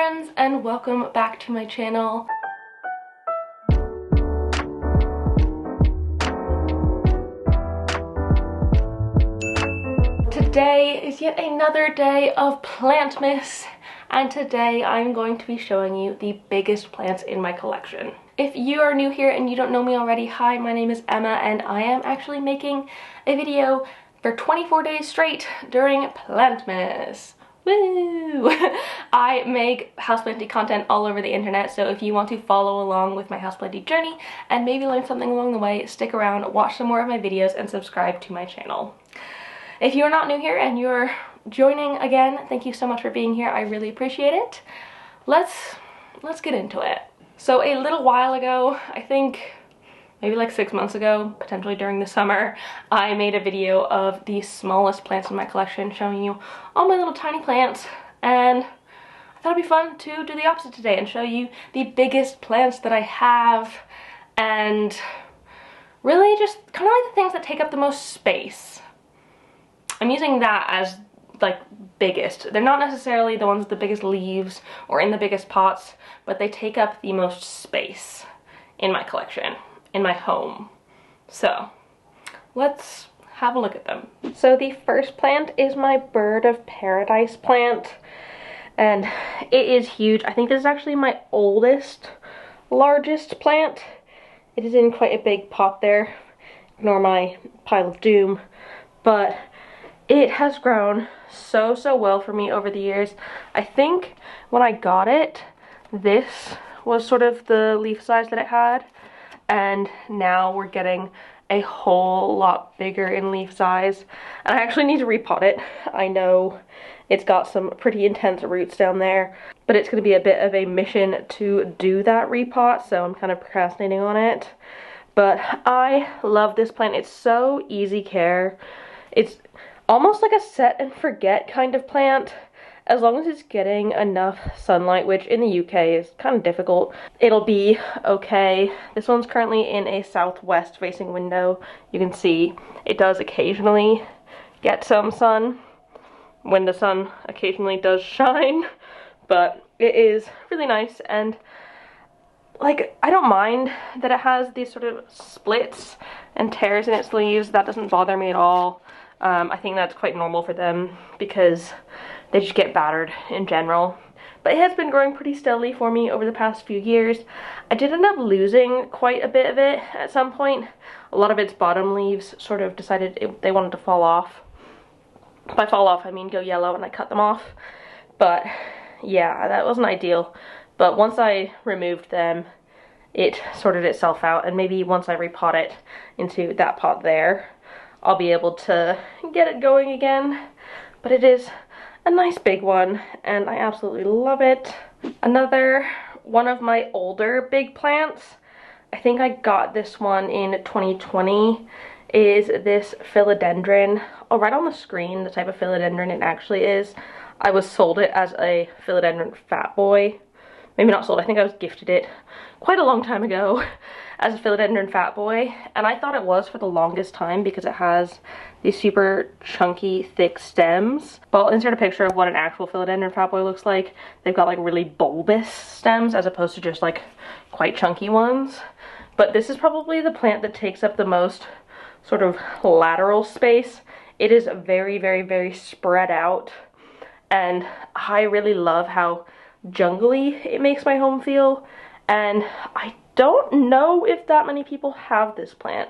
friends, and welcome back to my channel. Today is yet another day of Plantmas, and today I'm going to be showing you the biggest plants in my collection. If you are new here and you don't know me already, hi, my name is Emma, and I am actually making a video for 24 days straight during Plantmas. Woo! I make houseplanty content all over the internet, so if you want to follow along with my houseplanty journey and maybe learn something along the way, stick around, watch some more of my videos, and subscribe to my channel. If you are not new here and you're joining again, thank you so much for being here. I really appreciate it. Let's get into it. So a little while ago, I think maybe like 6 months ago, potentially during the summer, I made a video of the smallest plants in my collection, showing you all my little tiny plants, and I thought it'd be fun to do the opposite today and show you the biggest plants that I have, and really just kind of like the things that take up the most space. I'm using that as like biggest. They're not necessarily the ones with the biggest leaves or in the biggest pots, but they take up the most space in my collection, in my home. So let's have a look at them. So the first plant is my bird of paradise plant, and it is huge. I think this is actually my largest plant. It is in quite a big pot there. Ignore my pile of doom, but it has grown so well for me over the years. I think when I got it, this was sort of the leaf size that it had, and now we're getting a whole lot bigger in leaf size, and I actually need to repot it. I know it's got some pretty intense roots down there, but it's going to be a bit of a mission to do that repot, so I'm kind of procrastinating on it. But I love this plant. It's so easy care. It's almost like a set and forget kind of plant. As long as it's getting enough sunlight, which in the UK is kind of difficult, it'll be okay. This one's currently in a southwest facing window. You can see it does occasionally get some sun when the sun occasionally does shine, but it is really nice, and like, I don't mind that it has these sort of splits and tears in its leaves. That doesn't bother me at all. I think that's quite normal for them because they just get battered in general. But it has been growing pretty steadily for me over the past few years. I did end up losing quite a bit of it at some point. A lot of its bottom leaves sort of decided they wanted to fall off. By fall off, I mean go yellow, and I cut them off. But yeah, that wasn't ideal. But once I removed them, it sorted itself out, and maybe once I repot it into that pot there, I'll be able to get it going again. But it is a nice big one, and I absolutely love it. Another one of my older big plants, I think I got this one in 2020, is this philodendron. I'll write on the screen the type of philodendron it actually is. I was sold it as a philodendron fat boy. Maybe not sold, I think I was gifted it quite a long time ago as a philodendron fat boy, and I thought it was for the longest time because it has these super chunky, thick stems. But I'll insert a picture of what an actual philodendron fat boy looks like. They've got like really bulbous stems as opposed to just like quite chunky ones. But this is probably the plant that takes up the most sort of lateral space. It is very spread out, and I really love how jungly it makes my home feel, and I don't know if that many people have this plant.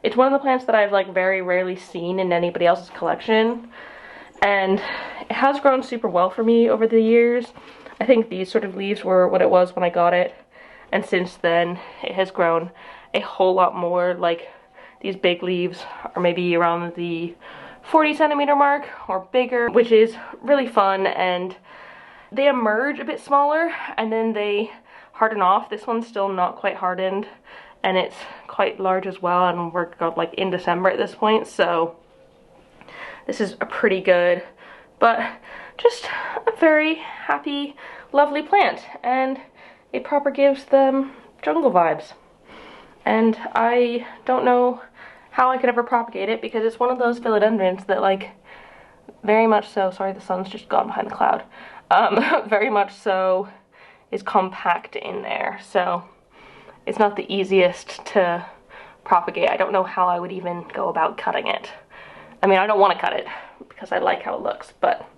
It's one of the plants that I've like very rarely seen in anybody else's collection, and it has grown super well for me over the years. I think these sort of leaves were what it was when I got it, and since then it has grown a whole lot more. Like, these big leaves are maybe around the 40 centimeter mark or bigger, which is really fun, and they emerge a bit smaller and then they harden off. This one's still not quite hardened, and it's quite large as well, and we're like in December at this point, so this is a pretty good, but just a very happy, lovely plant, and it proper gives them jungle vibes. And I don't know how I could ever propagate it because it's one of those philodendrons that, like, very much so, sorry the sun's just gone behind the cloud, very much so is compact in there, so it's not the easiest to propagate. I don't know how I would even go about cutting it. I mean, I don't want to cut it because I like how it looks, but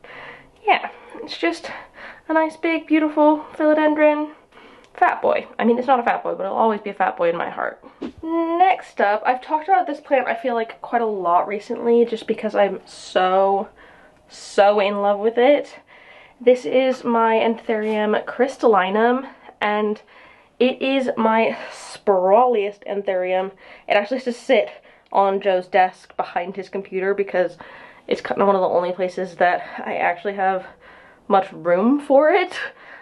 yeah, it's just a nice big beautiful philodendron fat boy. I mean, it's not a fat boy, but it'll always be a fat boy in my heart. Next up, I've talked about this plant I feel like quite a lot recently just because I'm so in love with it. This is my Anthurium Crystallinum, and it is my sprawliest Anthurium. It actually has to sit on Joe's desk behind his computer because it's kind of one of the only places that I actually have much room for it.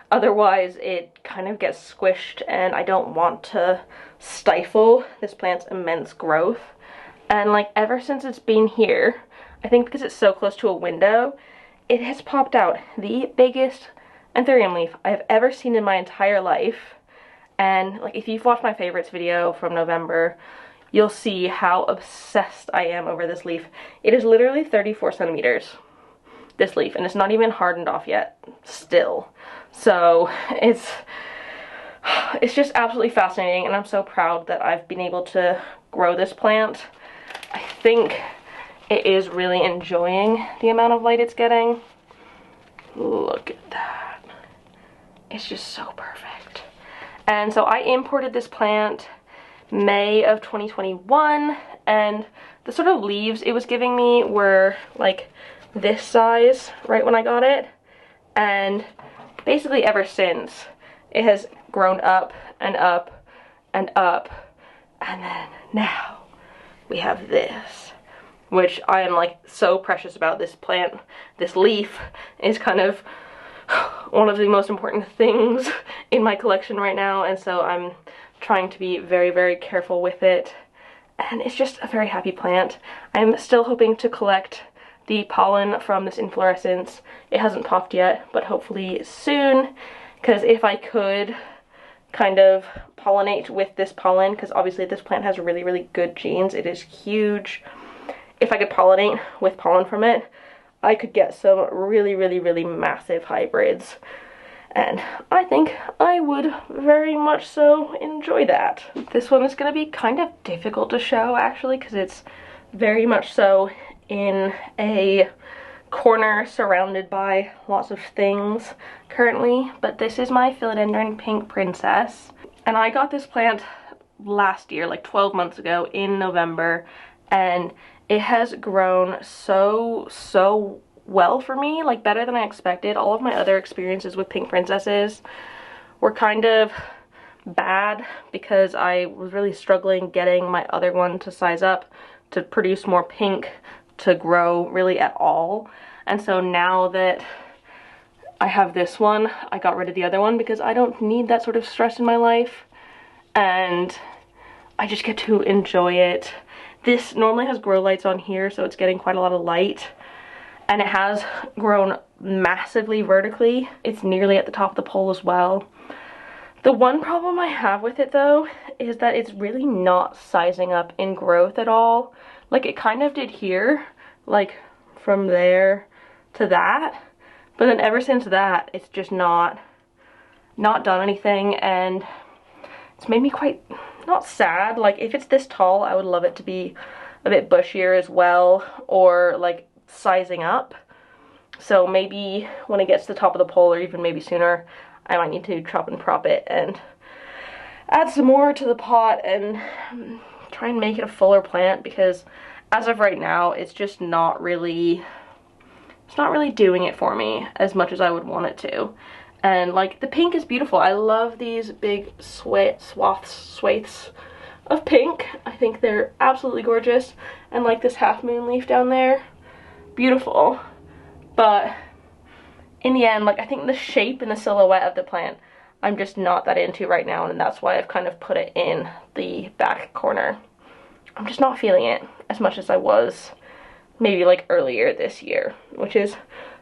Otherwise, it kind of gets squished, and I don't want to stifle this plant's immense growth. And like ever since it's been here, I think because it's so close to a window, it has popped out the biggest Anthurium leaf I have ever seen in my entire life. And like if you've watched my favorites video from November, you'll see how obsessed I am over this leaf. It is literally 34 centimeters, this leaf, and it's not even hardened off yet, still. So it's just absolutely fascinating, and I'm so proud that I've been able to grow this plant. I think it is really enjoying the amount of light it's getting. Look at that. It's just so perfect. And so I imported this plant May of 2021, and the sort of leaves it was giving me were like this size right when I got it, and basically ever since it has grown up and up and up, and then now we have this, which I am like so precious about. This plant, this leaf is kind of one of the most important things in my collection right now, and so I'm trying to be very careful with it, and it's just a very happy plant. I'm still hoping to collect the pollen from this inflorescence. It hasn't popped yet, but hopefully soon, because if I could kind of pollinate with this pollen, because obviously this plant has really good genes, it is huge. If I could pollinate with pollen from it, I could get some really massive hybrids, and I think I would very much so enjoy that. This one is going to be kind of difficult to show actually, because it's very much so in a corner surrounded by lots of things currently, but this is my Philodendron Pink Princess, and I got this plant last year, like 12 months ago in November, and it has grown so well for me, like better than I expected. All of my other experiences with pink princesses were kind of bad because I was really struggling getting my other one to size up to produce more pink to grow really at all. And so now that I have this one, I got rid of the other one because I don't need that sort of stress in my life, and I just get to enjoy it. This normally has grow lights on here, so it's getting quite a lot of light, and it has grown massively vertically. It's nearly at the top of the pole as well. The one problem I have with it though is that it's really not sizing up in growth at all. Like it kind of did here, like from there to that, but then ever since that it's just not done anything, and it's made me quite not sad. Like if it's this tall, I would love it to be a bit bushier as well, or like sizing up. So maybe when it gets to the top of the pole, or even maybe sooner, I might need to chop and prop it and add some more to the pot and try and make it a fuller plant, because as of right now it's just not really doing it for me as much as I would want it to. And like the pink is beautiful. I love these big swathes of pink. I think they're absolutely gorgeous. And like this half moon leaf down there, beautiful. But in the end, like I think the shape and the silhouette of the plant I'm just not that into right now, and that's why I've kind of put it in the back corner. I'm just not feeling it as much as I was maybe like earlier this year, which is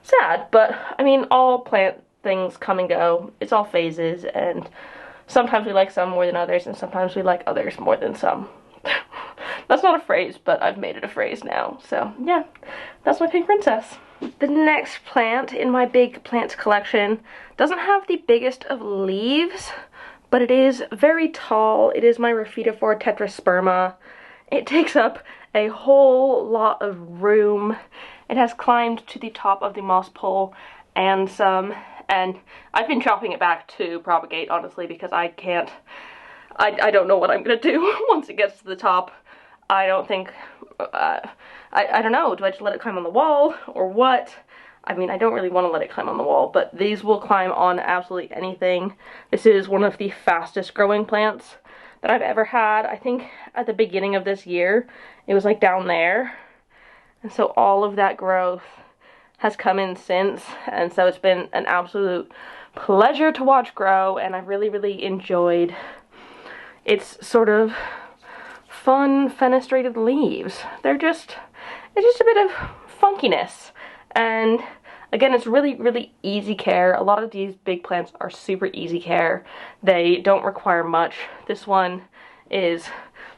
sad. But I mean, all plant things come and go. It's all phases, and sometimes we like some more than others, and sometimes we like others more than some. That's not a phrase, but I've made it a phrase now. So yeah, that's my pink princess. The next plant in my big plants collection doesn't have the biggest of leaves, but it is very tall. It is my Raphidophora Tetrasperma. It takes up a whole lot of room. It has climbed to the top of the moss pole and some, and I've been chopping it back to propagate, honestly, because I can't, I don't know what I'm gonna do once it gets to the top. I don't think, I don't know, do I just let it climb on the wall or what? I mean, I don't really want to let it climb on the wall, but these will climb on absolutely anything. This is one of the fastest growing plants that I've ever had. I think at the beginning of this year, it was like down there. And so all of that growth has come in since. And so it's been an absolute pleasure to watch grow, and I've really, really enjoyed its sort of fun fenestrated leaves. It's just a bit of funkiness. And again, it's really, really easy care. A lot of these big plants are super easy care. They don't require much. This one is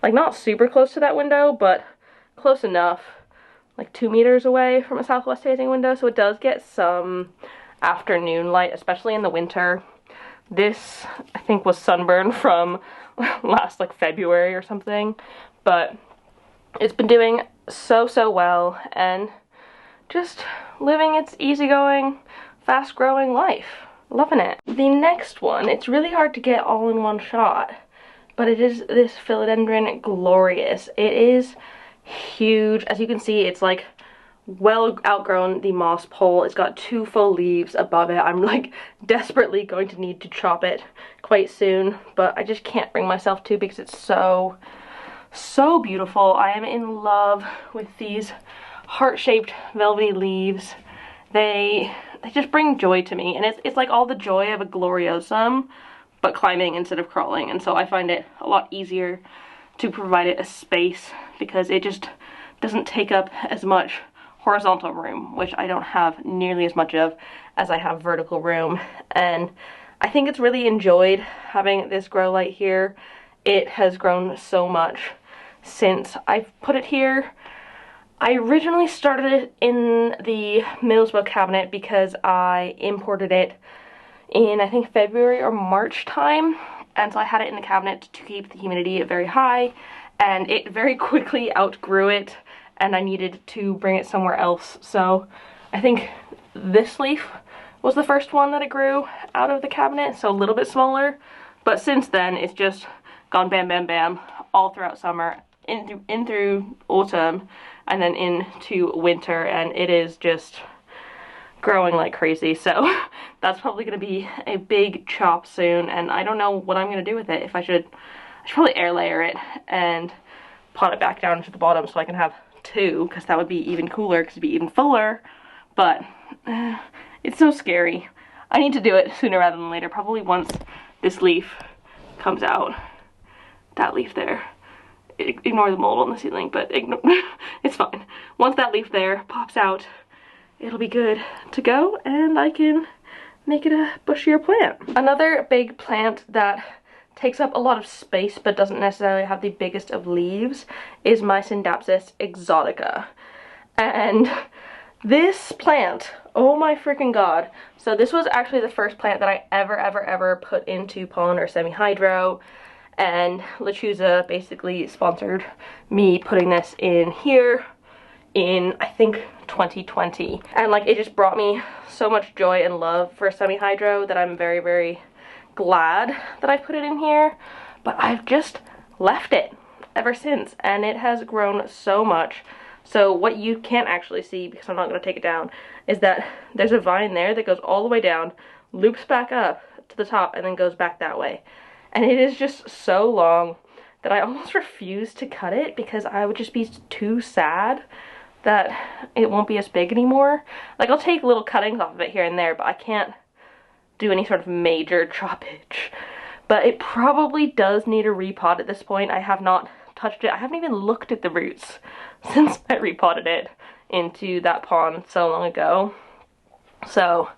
like not super close to that window, but close enough, like 2 meters away from a southwest facing window. So it does get some afternoon light, especially in the winter. This, I think, was sunburned from last like February or something, but it's been doing so well and just living its easygoing, fast-growing life. Loving it. The next one, it's really hard to get all in one shot, but it is this Philodendron Glorious. It is huge. As you can see, it's like well outgrown the moss pole. It's got 2 full leaves above it. I'm like desperately going to need to chop it quite soon, but I just can't bring myself to because it's so beautiful. I am in love with these heart-shaped velvety leaves. They just bring joy to me, and it's like all the joy of a gloriosum, but climbing instead of crawling. And so I find it a lot easier to provide it a space because it just doesn't take up as much horizontal room, which I don't have nearly as much of as I have vertical room. And I think it's really enjoyed having this grow light here. It has grown so much since I've put it here. I originally started it in the Middlesbrough cabinet because I imported it in, I think, February or March time, and so I had it in the cabinet to keep the humidity very high, and it very quickly outgrew it, and I needed to bring it somewhere else. So I think this leaf was the first one that it grew out of the cabinet, so a little bit smaller, but since then it's just gone bam bam bam all throughout summer, in through autumn, and then into winter, and it is just growing like crazy. So that's probably going to be a big chop soon, and I don't know what I'm going to do with it. I should probably air layer it and pot it back down to the bottom so I can have 2, because that would be even cooler, because it'd be even fuller. But it's so scary. I need to do it sooner rather than later, probably once this leaf comes out. That leaf there. Ignore the mold on the ceiling, but it's fine. Once that leaf there pops out, it'll be good to go, and I can make it a bushier plant. Another big plant that takes up a lot of space but doesn't necessarily have the biggest of leaves is my Scindapsus Exotica. And this plant, oh my freaking god. So this was actually the first plant that I ever put into pollen or semi-hydro. And Lechuza basically sponsored me putting this in here in, I think, 2020. And like, it just brought me so much joy and love for semi-hydro that I'm very glad that I put it in here. But I've just left it ever since, and it has grown so much. So what you can't actually see, because I'm not going to take it down, is that there's a vine there that goes all the way down, loops back up to the top, and then goes back that way. And it is just so long that I almost refuse to cut it because I would just be too sad that it won't be as big anymore. Like, I'll take little cuttings off of it here and there, but I can't do any sort of major choppage. But it probably does need a repot at this point. I have not touched it. I haven't even looked at the roots since I repotted it into that pond so long ago. So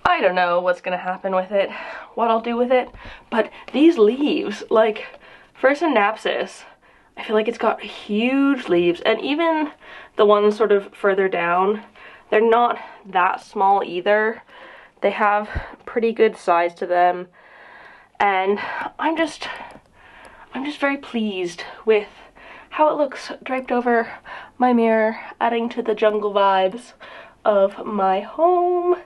I don't know what's gonna happen with it, what I'll do with it, but these leaves, like, for Scindapsus, I feel like it's got huge leaves, and even the ones sort of further down, They're not that small either. They have pretty good size to them, and I'm just very pleased with how it looks draped over my mirror, adding to the jungle vibes of my home.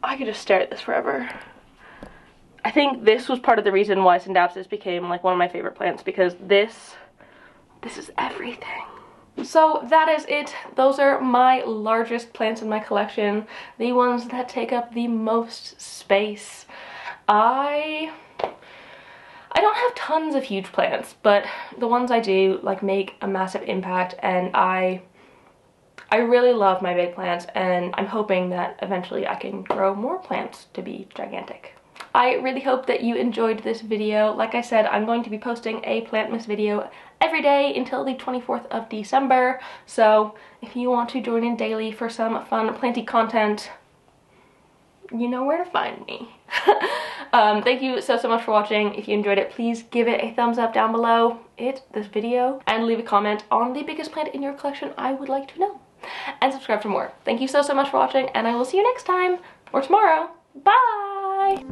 I could just stare at this forever. I think this was part of the reason why Scindapsus became like one of my favorite plants, because this is everything. So that is it. Those are my largest plants in my collection, the ones that take up the most space. I don't have tons of huge plants, but the ones I do like make a massive impact, and I really love my big plants, and I'm hoping that eventually I can grow more plants to be gigantic. I really hope that you enjoyed this video. Like I said, I'm going to be posting a Plantmas video every day until the 24th of December. So if you want to join in daily for some fun planty content, you know where to find me. Thank you so much for watching. If you enjoyed it, please give it a thumbs up down below this video, and leave a comment on the biggest plant in your collection. I would like to know. And subscribe for more. Thank you so much for watching, and I will see you next time, or tomorrow. Bye!